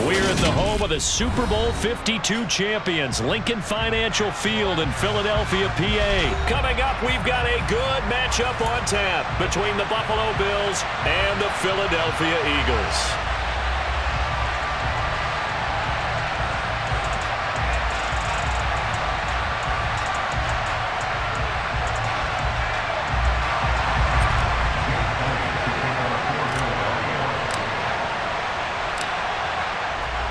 We're at the home of the Super Bowl 52 champions, Lincoln Financial Field in Philadelphia, PA. Coming up, we've got a good matchup on tap between the Buffalo Bills and the Philadelphia Eagles.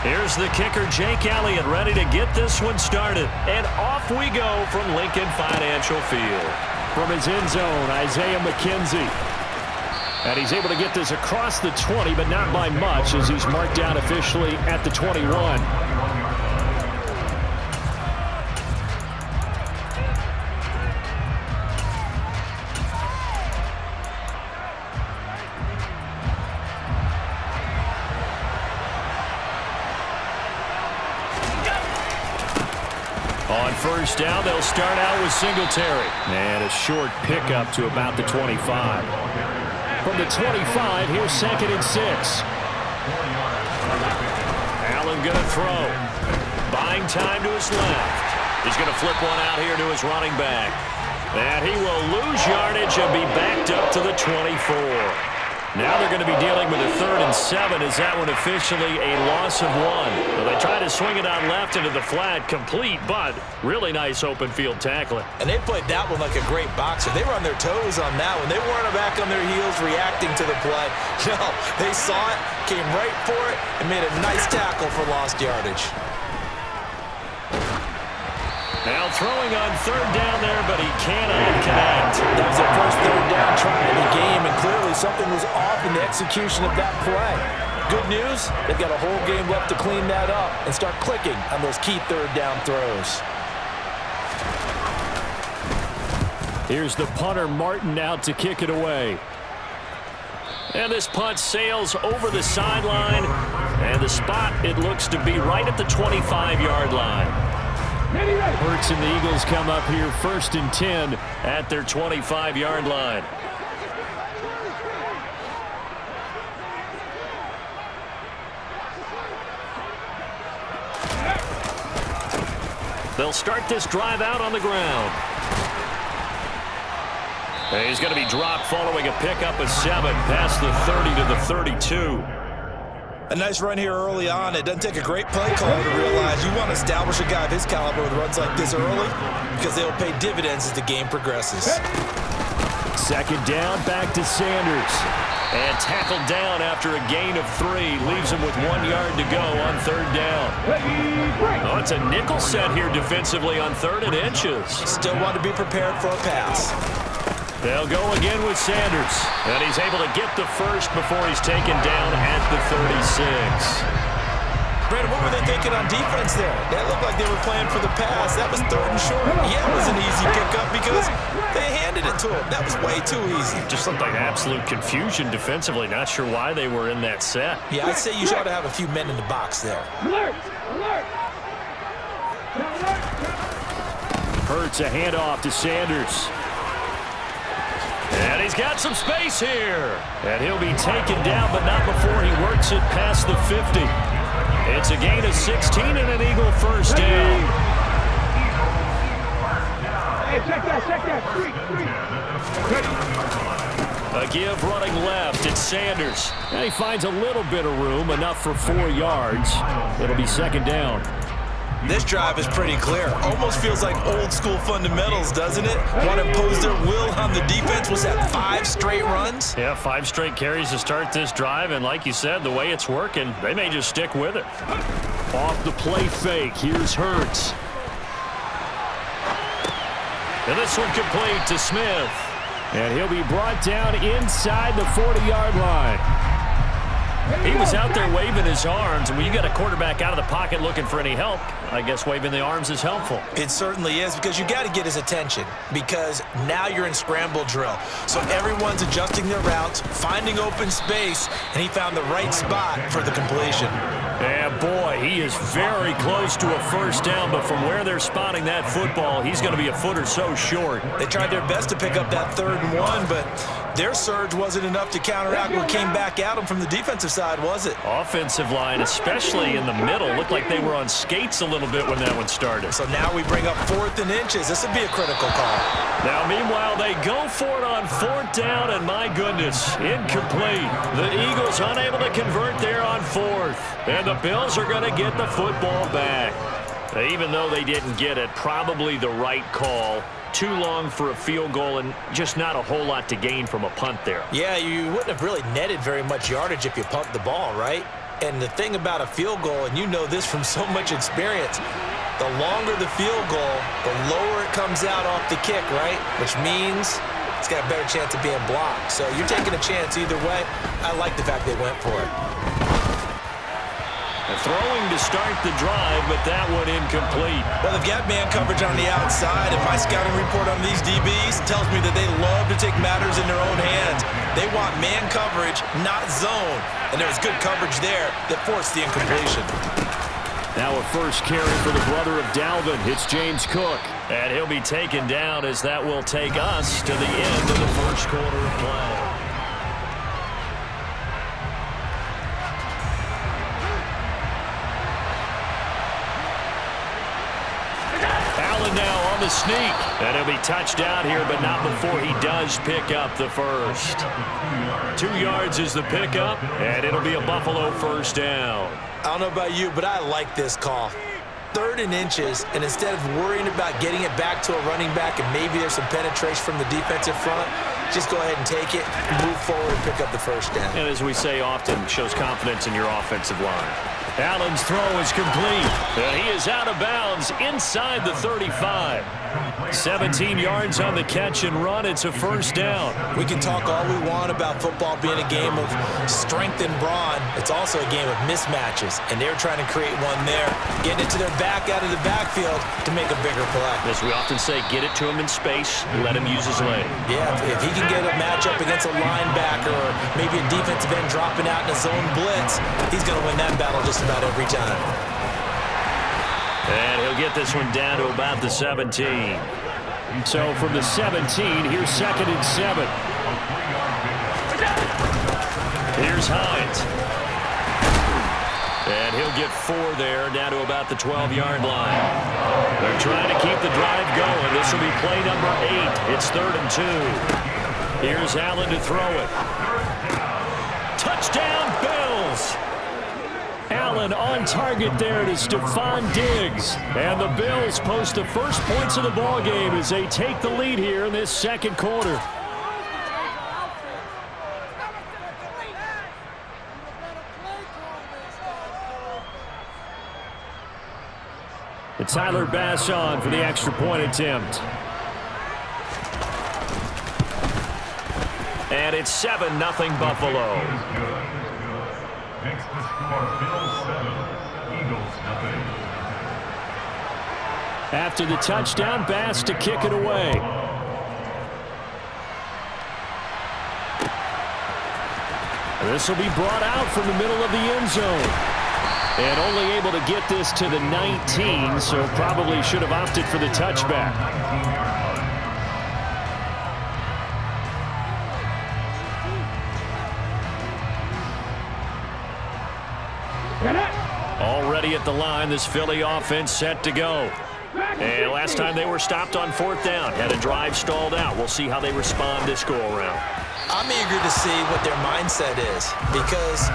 Here's the kicker, Jake Elliott, ready to get this one started. And off we go from Lincoln Financial Field. From his end zone, Isaiah McKenzie. And he's able to get this across the 20, but not by much, as he's marked down officially at the 21. On first down, they'll start out with Singletary. And a short pickup to about the 25. From the 25, here's 2nd and 6. Allen going to throw. Buying time to his left. He's going to flip one out here to his running back. And he will lose yardage and be backed up to the 24. Now they're going to be dealing with a 3rd and 7. Is that one officially a loss of 1? Well, they try to swing it out left into the flat, complete, but really nice open field tackling. And they played that one like a great boxer. They were on their toes on that one. They weren't back on their heels reacting to the play. No, they saw it, came right for it, and made a nice tackle for lost yardage. Now throwing on 3rd down there, but he cannot connect. That was their first 3rd down try in the game, and clearly something was off in the execution of that play. Good news, they've got a whole game left to clean that up and start clicking on those key 3rd down throws. Here's the punter, Martin, out to kick it away. And this punt sails over the sideline, and the spot, it looks to be right at the 25-yard line. Hurts and the Eagles come up here 1st and 10 at their 25-yard line. They'll start this drive out on the ground. And he's going to be dropped following a pickup of 7 past the 30 to the 32. A nice run here early on. It doesn't take a great play caller to realize you want to establish a guy of his caliber with runs like this early because they'll pay dividends as the game progresses. 2nd down, back to Sanders. And tackled down after a gain of 3. Leaves him with 1 yard to go on 3rd down. Oh, it's a nickel set here defensively on 3rd and inches. Still want to be prepared for a pass. They'll go again with Sanders. And he's able to get the first before he's taken down at the 36. Brandon, what were they thinking on defense there? That looked like they were playing for the pass. That was 3rd and short. Yeah, it was an easy pickup because they handed it to him. That was way too easy. Just looked like absolute confusion defensively. Not sure why they were in that set. Yeah, I'd say you ought to have a few men in the box there. Alert! Alert! Hurts a handoff to Sanders. And he's got some space here. And he'll be taken down, but not before he works it past the 50. It's a gain of 16 and an Eagle first down. Hey, check that. A give running left. It's Sanders. And he finds a little bit of room, enough for 4 yards. It'll be 2nd down. This drive is pretty clear. Almost feels like old school fundamentals, doesn't it? Want to impose their will on the defense. Was that 5 straight runs? Yeah, 5 straight carries to start this drive. And like you said, the way it's working, they may just stick with it. Off the play fake. Here's Hurts. And this one complete to Smith. And he'll be brought down inside the 40-yard line. He was out there waving his arms, and when you got a quarterback out of the pocket looking for any help, I guess waving the arms is helpful. It certainly is, because you got to get his attention, because now you're in scramble drill. So everyone's adjusting their routes, finding open space, and he found the right spot for the completion. Yeah, boy, he is very close to a first down, but from where they're spotting that football, he's going to be a foot or so short. They tried their best to pick up that 3rd and 1, but Their surge wasn't enough to counteract what came back at them from the defensive side, was it? Offensive line, especially in the middle, looked like they were on skates a little bit when that one started. So now we bring up 4th and inches. This would be a critical call. Now, meanwhile, they go for it on 4th down, and my goodness, incomplete. The Eagles unable to convert there on 4th, and the Bills are going to get the football back. Even though they didn't get it, probably the right call. Too long for a field goal and just not a whole lot to gain from a punt there. Yeah, you wouldn't have really netted very much yardage if you pumped the ball, right? And the thing about a field goal, and you know this from so much experience, the longer the field goal, the lower it comes out off the kick, right? Which means it's got a better chance of being blocked. So you're taking a chance either way. I like the fact they went for it. Throwing to start the drive, but that one incomplete. Well, they've got man coverage on the outside, and my scouting report on these DBs tells me that they love to take matters in their own hands. They want man coverage, not zone. And there was good coverage there that forced the incompletion. Now a first carry for the brother of Dalvin. It's James Cook. And he'll be taken down as that will take us to the end of the first quarter of play. Now on the sneak, and he'll be touched out here, but not before he does pick up the first. 2 yards is the pickup, and it'll be a Buffalo first down. I don't know about you, but I like this call. 3rd and inches, and instead of worrying about getting it back to a running back and maybe there's some penetration from the defensive front, just go ahead and take it, move forward, and pick up the first down. And as we say often, shows confidence in your offensive line. Allen's throw is complete, and he is out of bounds inside the 35. 17 yards on the catch and run. It's a first down. We can talk all we want about football being a game of strength and brawn. It's also a game of mismatches, and they're trying to create one there, getting it to their back out of the backfield to make a bigger play. As we often say, get it to him in space, let him use his leg. Yeah, if he can get a matchup against a linebacker or maybe a defensive end dropping out in a zone blitz, he's going to win that battle just about every time. And he'll get this one down to about the 17. So from the 17, here's 2nd and 7. Here's Hines. And he'll get 4 there, down to about the 12-yard line. They're trying to keep the drive going. This will be play number 8. It's 3rd and 2. Here's Allen to throw it. Touchdown, Bills! Allen on target there to Stephon Diggs. And the Bills post the first points of the ball game as they take the lead here in this second quarter. And Tyler Bass on for the extra point attempt. And it's 7-0 Buffalo. Makes the score Bills 7, Eagles nothing. After the touchdown, Bass to kick it away. This will be brought out from the middle of the end zone. And only able to get this to the 19, so probably should have opted for the touchback. Already at the line, this Philly offense set to go. And last time they were stopped on 4th down, had a drive stalled out. We'll see how they respond this go-around. I'm eager to see what their mindset is, because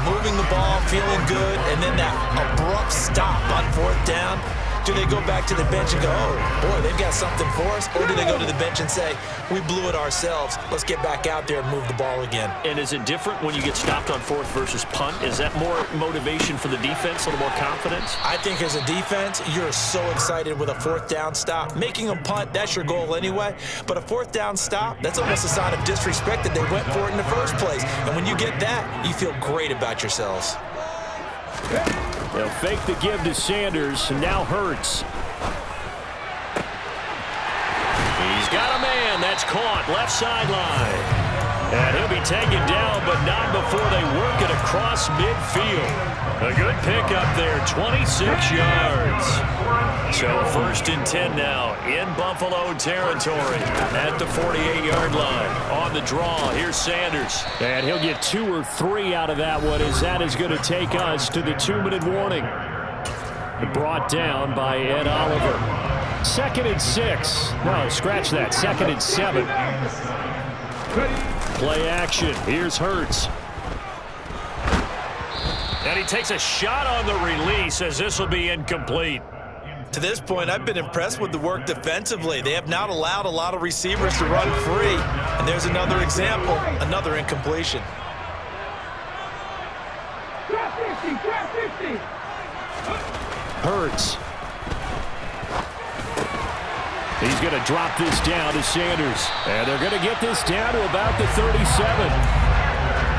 moving the ball, feeling good, and then that abrupt stop on 4th down, do they go back to the bench and go, oh, boy, they've got something for us? Or do they go to the bench and say, we blew it ourselves, let's get back out there and move the ball again? And is it different when you get stopped on 4th versus punt? Is that more motivation for the defense, a little more confidence? I think as a defense, you're so excited with a 4th down stop. Making them punt, that's your goal anyway. But a 4th down stop, that's almost a sign of disrespect that they went for it in the first place. And when you get that, you feel great about yourselves. They'll fake the give to Sanders, and now Hurts. He's got a man. That's caught. Left sideline. And he'll be taken down, but not before they work it across midfield. A good pickup there, 26 yards. So 1st and 10 now in Buffalo territory at the 48-yard line. On the draw, here's Sanders. And he'll get 2 or 3 out of that one, as that is going to take us to the 2-minute warning. Brought down by Ed Oliver. 2nd and 6. No, scratch that. 2nd and 7. Play action. Here's Hurts. And he takes a shot on the release, as this will be incomplete. To this point, I've been impressed with the work defensively. They have not allowed a lot of receivers to run free. And there's another example, another incompletion. Hurts. He's going to drop this down to Sanders. And they're going to get this down to about the 37.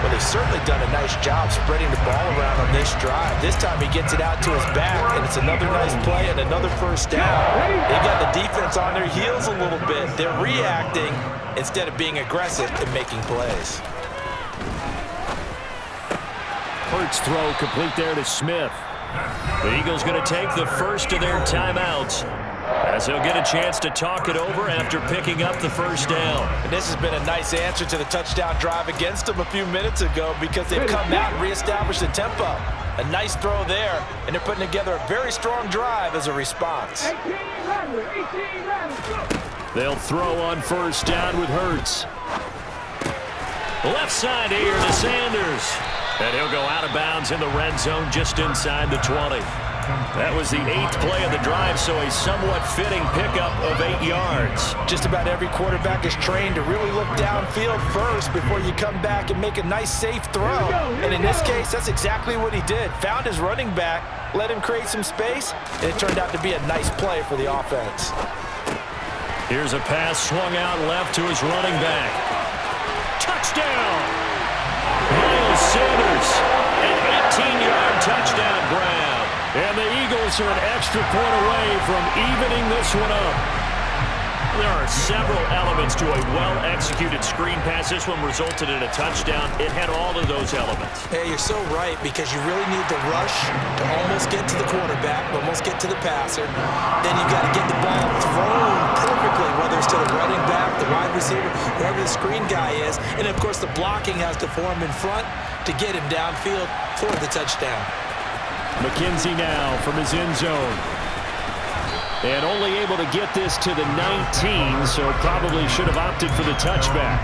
Well, they've certainly done a nice job spreading the ball around on this drive. This time he gets it out to his back, and it's another nice play and another first down. They've got the defense on their heels a little bit. They're reacting instead of being aggressive and making plays. Hurts throw complete there to Smith. The Eagles going to take the first of their timeouts, as he'll get a chance to talk it over after picking up the first down. And this has been a nice answer to the touchdown drive against them a few minutes ago, because they've come out and reestablished the tempo. A nice throw there, and they're putting together a very strong drive as a response. They'll throw on first down with Hurts. Left side here to Sanders. And he'll go out of bounds in the red zone just inside the 20. That was the 8th play of the drive, so a somewhat fitting pickup of 8 yards. Just about every quarterback is trained to really look downfield first before you come back and make a nice, safe throw. And in this case, that's exactly what he did. Found his running back, let him create some space, and it turned out to be a nice play for the offense. Here's a pass swung out left to his running back. Touchdown! Miles Sanders, an 18-yard touchdown grab. And the Eagles are an extra point away from evening this one up. There are several elements to a well-executed screen pass. This one resulted in a touchdown. It had all of those elements. Yeah, you're so right, because you really need the rush to almost get to the quarterback, almost get to the passer. Then you've got to get the ball thrown perfectly, whether it's to the running back, the wide receiver, wherever the screen guy is. And, of course, the blocking has to form in front to get him downfield for the touchdown. McKenzie now from his end zone. And only able to get this to the 19, so probably should have opted for the touchback.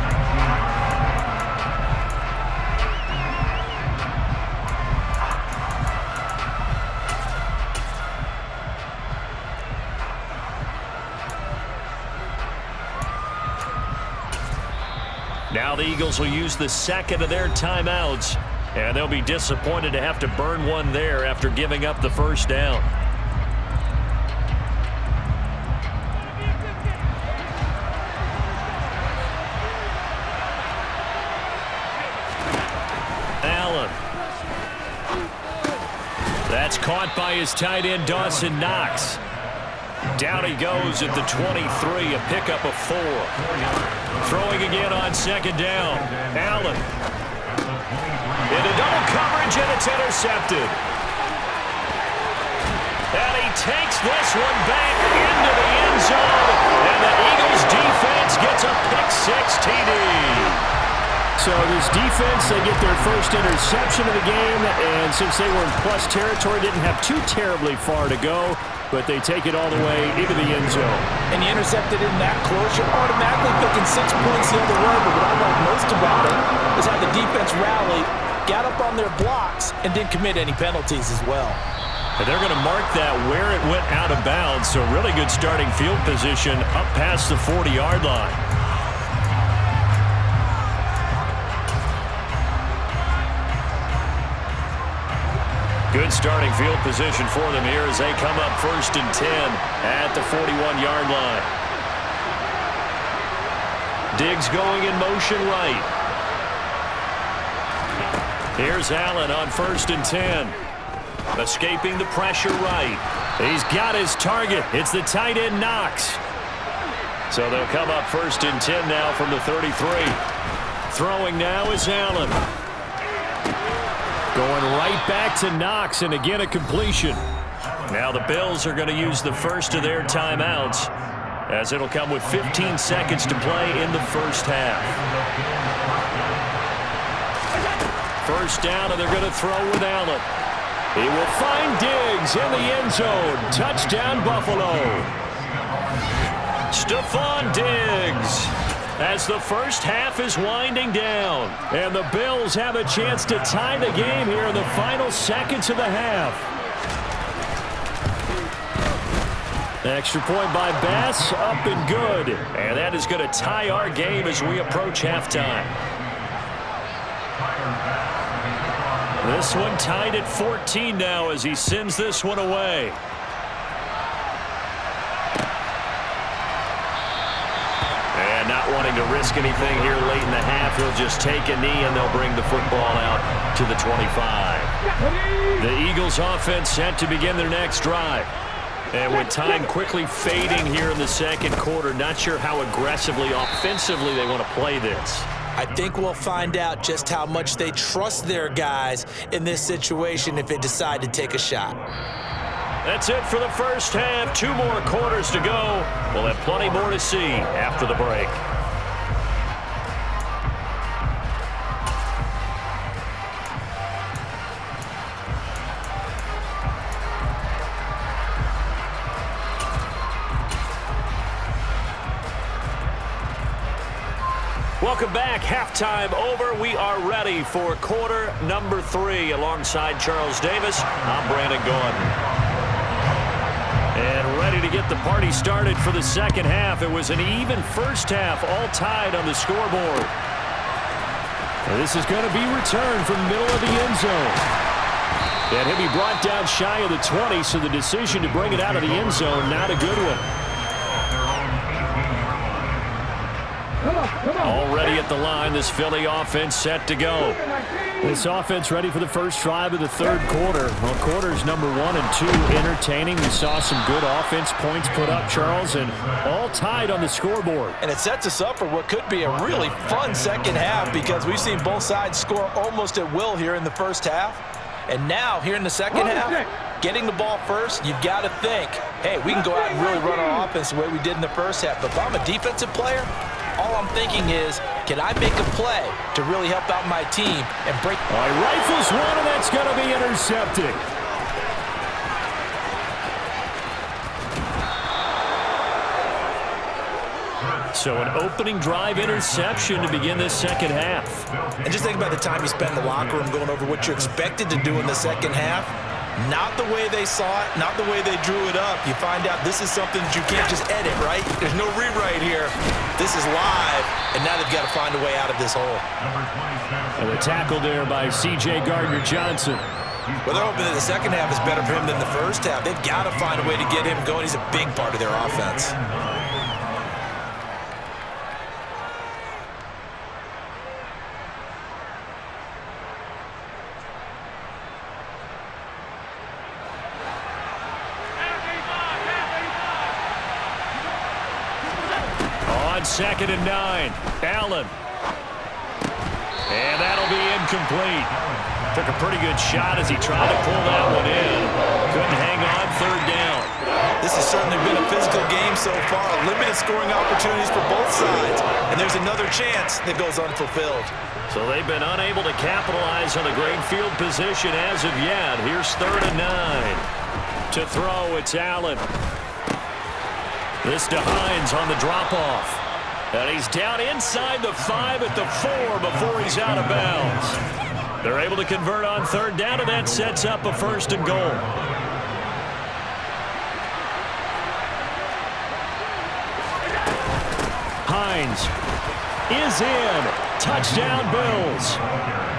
Now the Eagles will use the 2nd of their timeouts, and they'll be disappointed to have to burn one there after giving up the first down. That's caught by his tight end, Dawson Knox. Down he goes at the 23, a pickup of 4. Throwing again on 2nd down. Allen. Into double coverage, and it's intercepted. And he takes this one back into the end zone. And the Eagles defense gets a pick-6 TD. So this defense, they get their first interception of the game, and since they were in plus territory, didn't have too terribly far to go, but they take it all the way into the end zone. And you intercepted in that close, you're automatically picking 6 points the other way, but what I like most about it is how the defense rallied, got up on their blocks, and didn't commit any penalties as well. And they're going to mark that where it went out of bounds, so really good starting field position up past the 40-yard line. Good starting field position for them here as they come up 1st and 10 at the 41-yard line. Diggs going in motion right. Here's Allen on 1st and 10. Escaping the pressure right. He's got his target. It's the tight end Knox. So they'll come up 1st and 10 now from the 33. Throwing now is Allen. Going right back to Knox, and again a completion. Now the Bills are going to use the first of their timeouts, as it'll come with 15 seconds to play in the first half. First down, and they're going to throw with Allen. He will find Diggs in the end zone. Touchdown, Buffalo. Stephon Diggs, as the first half is winding down. And the Bills have a chance to tie the game here in the final seconds of the half. Extra point by Bass, up and good. And that is going to tie our game as we approach halftime. This one tied at 14 now as he sends this one away. And not wanting to risk anything here late in the half, he'll just take a knee and they'll bring the football out to the 25. The Eagles offense set to begin their next drive. And with time quickly fading here in the second quarter, not sure how aggressively, offensively they want to play this. I think we'll find out just how much they trust their guys in this situation if they decide to take a shot. That's it for the first half. 2 more quarters to go. We'll have plenty more to see after the break. Welcome back. Halftime over. We are ready for quarter number 3. Alongside Charles Davis, I'm Brandon Gordon. And ready to get the party started for the second half. It was an even first half, all tied on the scoreboard. This is going to be returned from the middle of the end zone. And he'll be brought down shy of the 20, so the decision to bring it out of the end zone, not a good one. Already at the line, this Philly offense set to go. This offense ready for the first drive of the third quarter. Well, quarters number 1 and 2 entertaining. We saw some good offense points put up, Charles, and all tied on the scoreboard. And it sets us up for what could be a really fun second half because we've seen both sides score almost at will here in the first half. And now, here in the second half, getting the ball first, you've got to think, hey, we can go out and really run our offense the way we did in the first half. But if I'm a defensive player, all I'm thinking is, can I make a play to really help out my team and break? All right, rifles one, and that's going to be intercepted. So an opening drive interception to begin this second half. And just think about the time you spend in the locker room going over what you expected to do in the second half. Not the way they saw it, not the way they drew it up. You find out this is something that you can't just edit, right? There's no rewrite here. This is live, and now they've got to find a way out of this hole. And the tackle there by C.J. Gardner-Johnson. Well, they're hoping that the second half is better for him than the first half. They've got to find a way to get him going. He's a big part of their offense. Second and 9. Allen. And that'll be incomplete. Took a pretty good shot as he tried to pull that one in. Couldn't hang on, third down. This has certainly been a physical game so far. Limited scoring opportunities for both sides. And there's another chance that goes unfulfilled. So they've been unable to capitalize on the great field position as of yet. Here's third and 9. To throw, it's Allen. This to Hines on the drop-off. And he's down inside the 5 at the 4 before he's out of bounds. They're able to convert on third down, and that sets up a first and goal. Hines is in. Touchdown, Bills.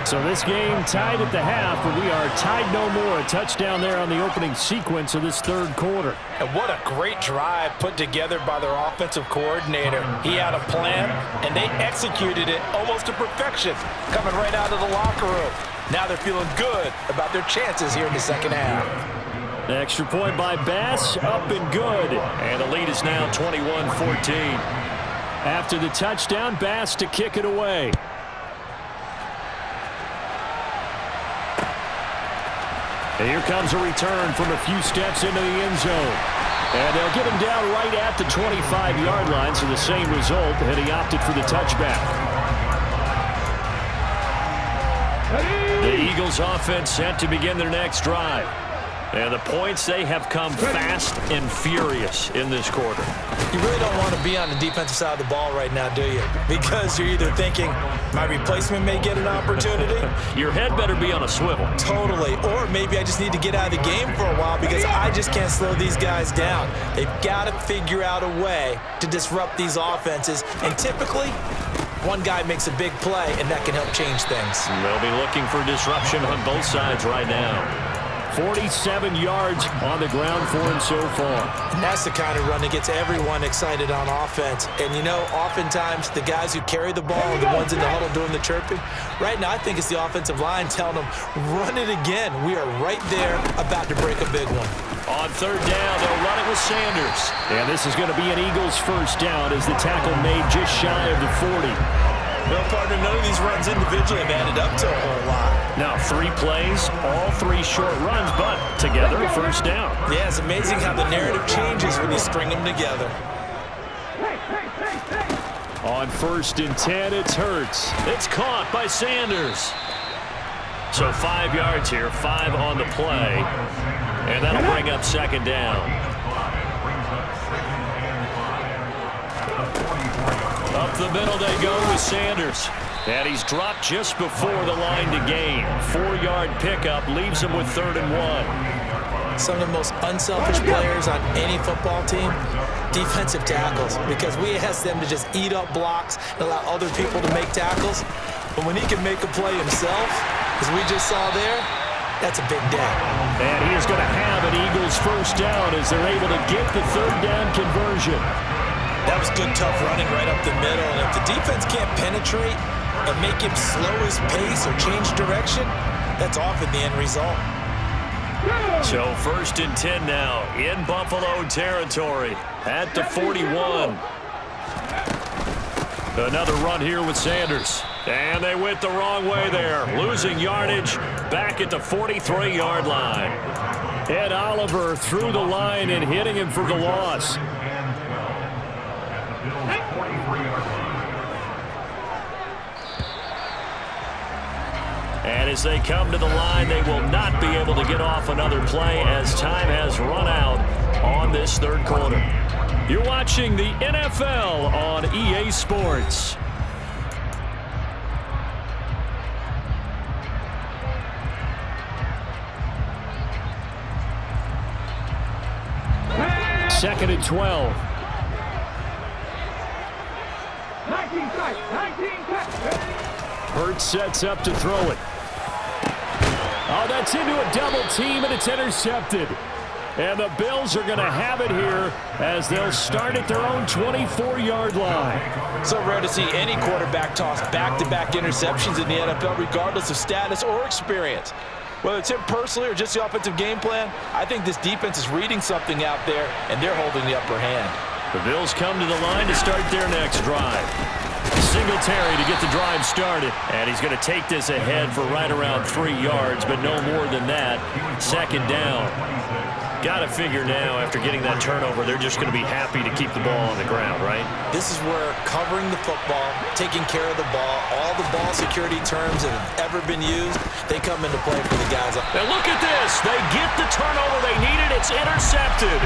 So this game tied at the half, but we are tied no more. A touchdown there on the opening sequence of this third quarter. And what a great drive put together by their offensive coordinator. He had a plan, and they executed it almost to perfection, coming right out of the locker room. Now they're feeling good about their chances here in the second half. The extra point by Bass, up and good. And the lead is now 21-14. After the touchdown, Bass to kick it away. And here comes a return from a few steps into the end zone. And they'll get him down right at the 25-yard line, so the same result, and he opted for the touchback. The Eagles offense set to begin their next drive. And the points, they have come fast and furious in this quarter. You really don't want to be on the defensive side of the ball right now, do you? Because you're either thinking, my replacement may get an opportunity. Your head better be on a swivel. Totally. Or maybe I just need to get out of the game for a while because I just can't slow these guys down. They've got to figure out a way to disrupt these offenses. And typically, one guy makes a big play, and that can help change things. They'll be looking for disruption on both sides right now. 47 yards on the ground for him so far. And that's the kind of run that gets everyone excited on offense. And, you know, oftentimes the guys who carry the ball are the ones in the huddle doing the chirping. Right now, I think it's the offensive line telling them, run it again. We are right there about to break a big one. On third down, they'll run it with Sanders. And this is going to be an Eagles first down as the tackle made just shy of the 40. Well, partner, none of these runs individually have added up to a whole lot. Now, 3 plays, all 3 short runs, but together, first down. Yeah, it's amazing how the narrative changes when you string them together. On 1st and 10, it's Hurts. It's caught by Sanders. So 5 yards here, 5 on the play. And that'll bring up second down. Up the middle they go with Sanders. And he's dropped just before the line to gain. 4-yard pickup leaves him with 3rd and 1. Some of the most unselfish players on any football team, defensive tackles, because we ask them to just eat up blocks and allow other people to make tackles. But when he can make a play himself, as we just saw there, that's a big day. And he is going to have an Eagles first down as they're able to get the 3rd down conversion. That was good, tough running right up the middle. And if the defense can't penetrate and make him slow his pace or change direction, that's often the end result. So 1st and 10 now in Buffalo territory at the 41. Another run here with Sanders. And they went the wrong way there. Losing yardage back at the 43-yard line. Ed Oliver through the line and hitting him for the loss. And as they come to the line, they will not be able to get off another play as time has run out on this 3rd quarter. You're watching the NFL on EA Sports. Second and 12. 19 Hurts sets up to throw it. Oh, that's into a double team, and it's intercepted. And the Bills are going to have it here as they'll start at their own 24-yard line. So rare to see any quarterback toss back-to-back interceptions in the NFL, regardless of status or experience. Whether it's him personally or just the offensive game plan, I think this defense is reading something out there, and they're holding the upper hand. The Bills come to the line to start their next drive. Singletary to get the drive started. And he's going to take this ahead for right around 3 yards, but no more than that. Second down. Got to figure now, after getting that turnover, they're just going to be happy to keep the ball on the ground, right? This is where covering the football, taking care of the ball, all the ball security terms that have ever been used, they come into play for the guys. And look at this. They get the turnover they needed. It's intercepted.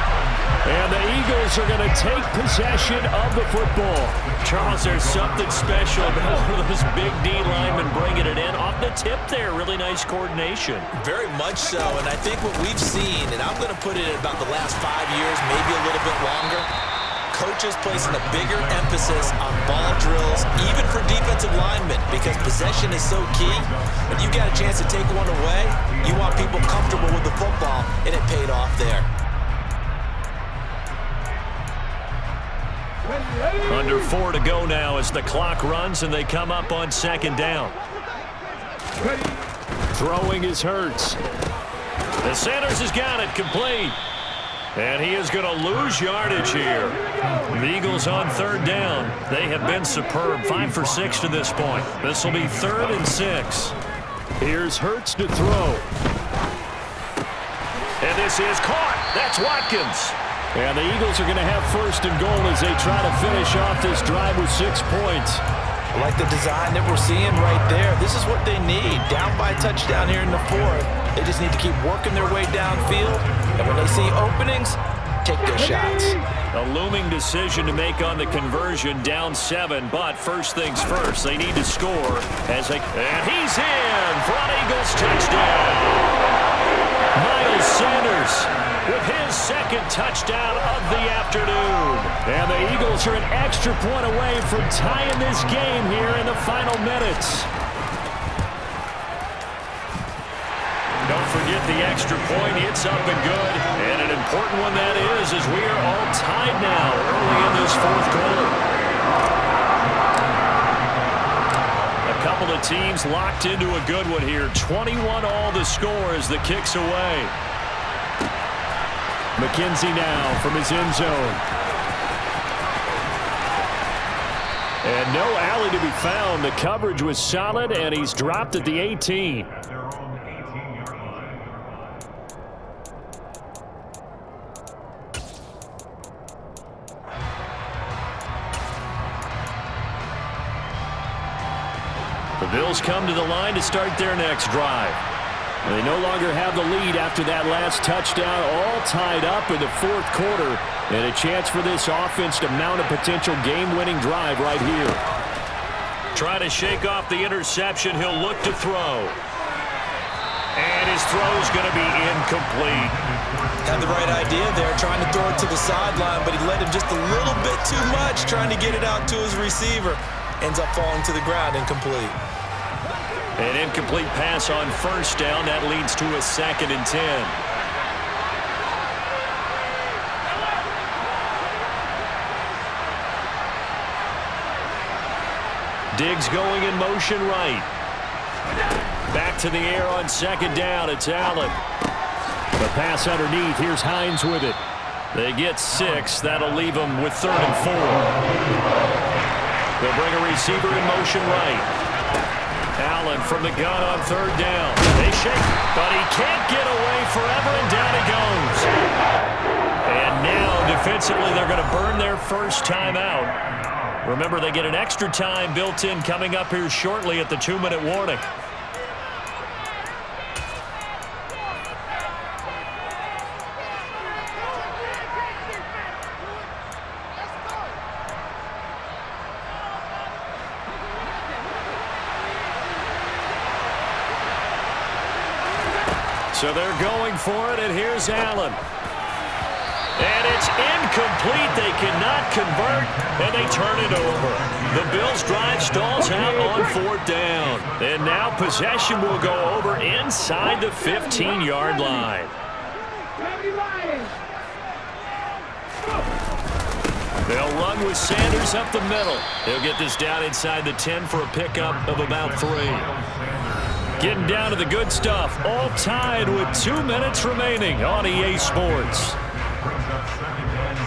And the Eagles are going to take possession of the football. Charles, there's something special about one of those big D linemen bringing it in. Off the tip there, really nice coordination. Very much so, and I think what we've seen, and I'm going to put it in about the last 5 years, maybe a little bit longer, coaches placing a bigger emphasis on ball drills, even for defensive linemen, because possession is so key. When you got a chance to take one away, you want people comfortable with the football, and it paid off there. Under 4 to go now as the clock runs and they come up on second down. Throwing is Hurts. And Sanders has got it complete. And he is going to lose yardage here. The Eagles on third down. They have been superb. 5 for 6 to this point. This will be 3rd and 6. Here's Hurts to throw. This is caught. That's Watkins. And the Eagles are going to have first and goal as they try to finish off this drive with 6 points. I like the design that we're seeing right there. This is what they need. Down by a touchdown here in the fourth. They just need to keep working their way downfield. And when they see openings, take their shots. A looming decision to make on the conversion, down 7. But first things first, they need to score. And he's in for an Eagles touchdown. Miles Sanders with his second touchdown of the afternoon. And the Eagles are an extra point away from tying this game here in the final minutes. Don't forget the extra point. It's up and good. And an important one that is, as we are all tied now early in this fourth quarter. A couple of teams locked into a good one here. 21 all the score as the kick's away. McKenzie now from his end zone. And no alley to be found. The coverage was solid, and he's dropped at the 18. Their own 18-yard line. The Bills come to the line to start their next drive. They no longer have the lead after that last touchdown, all tied up in the fourth quarter, and a chance for this offense to mount a potential game-winning drive right here. Try to shake off the interception. He'll look to throw. And his throw's going to be incomplete. Had the right idea there, trying to throw it to the sideline, but he led him just a little bit too much, trying to get it out to his receiver. Ends up falling to the ground, incomplete. An incomplete pass on first down. That leads to a 2nd and 10. Diggs going in motion right. Back to the air on 2nd down. It's Allen. The pass underneath. Here's Hines with it. They get 6. That'll leave them with 3rd and 4. They'll bring a receiver in motion right. Allen from the gun on 3rd down. They shake, but he can't get away forever, and down he goes. And now, defensively, they're going to burn their first time out. Remember, they get an extra time built in coming up here shortly at the 2-minute warning. So they're going for it, and here's Allen. And it's incomplete. They cannot convert, and they turn it over. The Bills' drive stalls out on 4th down. And now possession will go over inside the 15-yard line. They'll run with Sanders up the middle. He'll get this down inside the 10 for a pickup of about 3. Getting down to the good stuff, all tied with 2 minutes remaining on EA Sports. Brings up 2nd and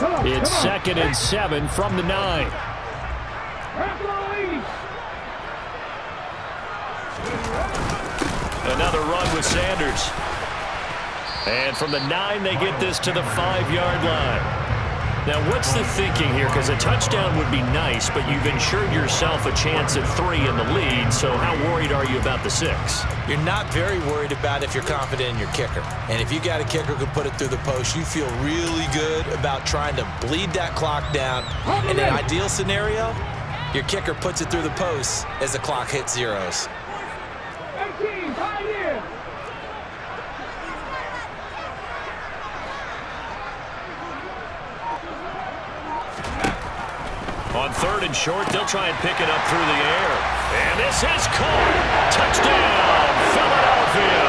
7. It's 2nd and 7 from the 9. Another run with Sanders. And from the 9, they get this to the 5-yard line. Now, what's the thinking here? Because a touchdown would be nice, but you've ensured yourself a chance at 3 in the lead, so how worried are you about the 6? You're not very worried about if you're confident in your kicker. And if you got a kicker who can put it through the post, you feel really good about trying to bleed that clock down. In an ideal scenario, your kicker puts it through the post as the clock hits zeros. 18, right here. On 3rd and short, they'll try and pick it up through the air. And this is caught. Touchdown, Philadelphia.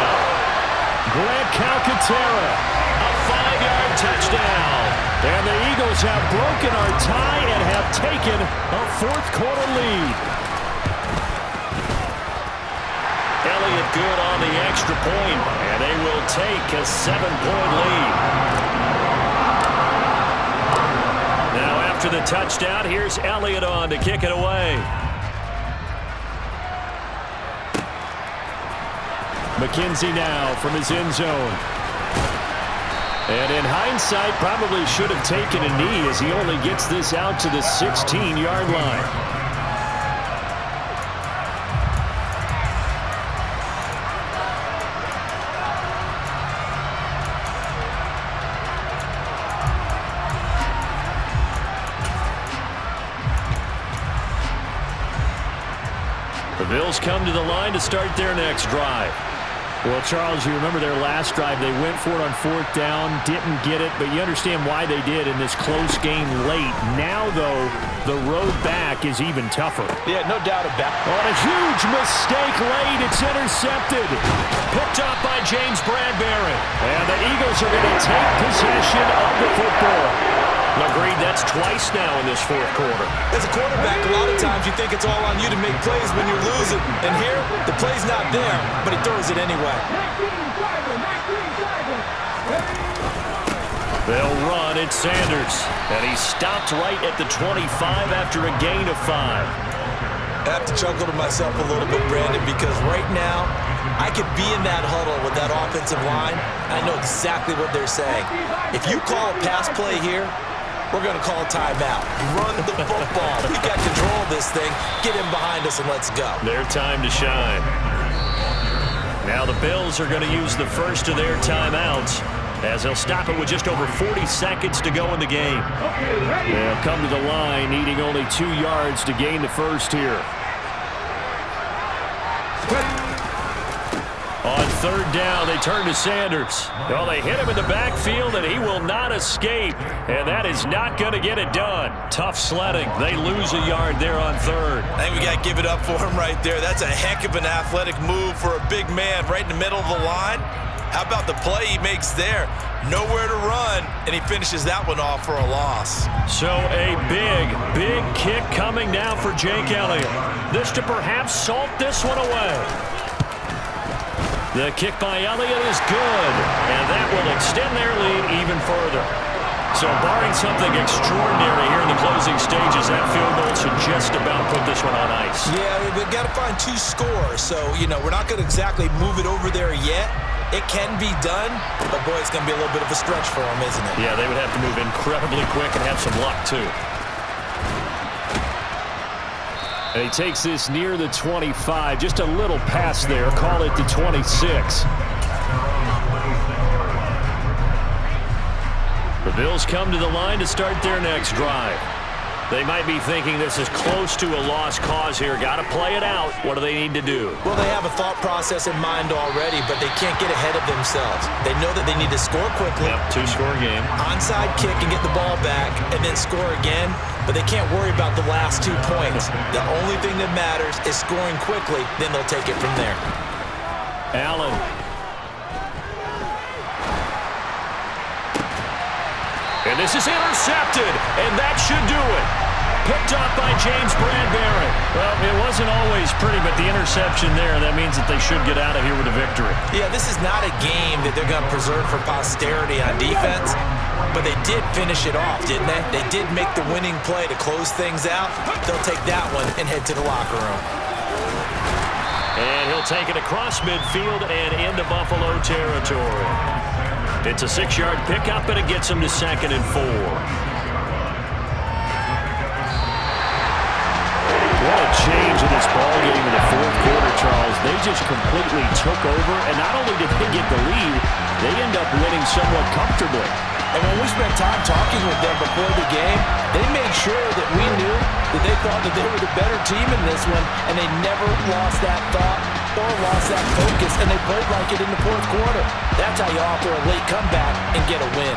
Grant Calcaterra. A 5-yard touchdown. And the Eagles have broken our tie and have taken a fourth quarter lead. Elliott good on the extra point, and they will take a 7-point lead. Now, after after the touchdown. Here's Elliott on to kick it away. McKenzie now from his end zone. And in hindsight, probably should have taken a knee as he only gets this out to the 16-yard line. The Bills come to the line to start their next drive. Well, Charles, you remember their last drive. They went for it on 4th down, didn't get it, but you understand why they did in this close game late. Now, though, the road back is even tougher. Yeah, no doubt about it. On a huge mistake late, it's intercepted. Picked up by James Bradbury. And the Eagles are going to take possession of the football. Agreed, that's twice now in this 4th quarter. As a quarterback, a lot of times you think it's all on you to make plays when you're losing. And here, the play's not there, but he throws it anyway. They'll run. It's Sanders. And he stopped right at the 25 after a gain of 5. I have to chuckle to myself a little bit, Brandon, because right now, I could be in that huddle with that offensive line. I know exactly what they're saying. If you call a pass play here, we're going to call a timeout. Run the football. We got control of this thing. Get him behind us and let's go. Their time to shine. Now the Bills are going to use the first of their timeouts as they'll stop it with just over 40 seconds to go in the game. They'll come to the line needing only 2 yards to gain the first here. On 3rd down, they turn to Sanders. Well, they hit him in the backfield, and he will not escape. And that is not going to get it done. Tough sledding. They lose a yard there on 3rd. I think we got to give it up for him right there. That's a heck of an athletic move for a big man right in the middle of the line. How about the play he makes there? Nowhere to run, and he finishes that one off for a loss. So a big, big kick coming now for Jake Elliott. This to perhaps salt this one away. The kick by Elliott is good, and that will extend their lead even further. So barring something extraordinary here in the closing stages, that field goal should just about put this one on ice. Yeah, we've got to find 2 scores. So, we're not going to exactly move it over there yet. It can be done, but boy, it's going to be a little bit of a stretch for them, isn't it? Yeah, they would have to move incredibly quick and have some luck, too. And he takes this near the 25. Just a little pass there. Call it the 26. The Bills come to the line to start their next drive. They might be thinking this is close to a lost cause here. Got to play it out. What do they need to do? Well, they have a thought process in mind already, but they can't get ahead of themselves. They know that they need to score quickly. Yep, 2-score game. Onside kick and get the ball back and then score again, but they can't worry about the last 2 points. The only thing that matters is scoring quickly, then they'll take it from there. Allen. And this is intercepted, and that should do it. Picked up by James Bradbury. Well, it wasn't always pretty, but the interception there, that means that they should get out of here with a victory. Yeah, this is not a game that they're going to preserve for posterity on defense, but they did finish it off, didn't they? They did make the winning play to close things out. They'll take that one and head to the locker room. And he'll take it across midfield and into Buffalo territory. It's a 6-yard pickup, and it gets him to 2nd and 4. What a change in this ball game in the 4th quarter, Charles. They just completely took over, and not only did they get the lead, they end up winning somewhat comfortably. And when we spent time talking with them before the game, they made sure that we knew that they thought that they were the better team in this one, and they never lost that thought or lost that focus, and they played like it in the 4th quarter. That's how you offer a late comeback and get a win.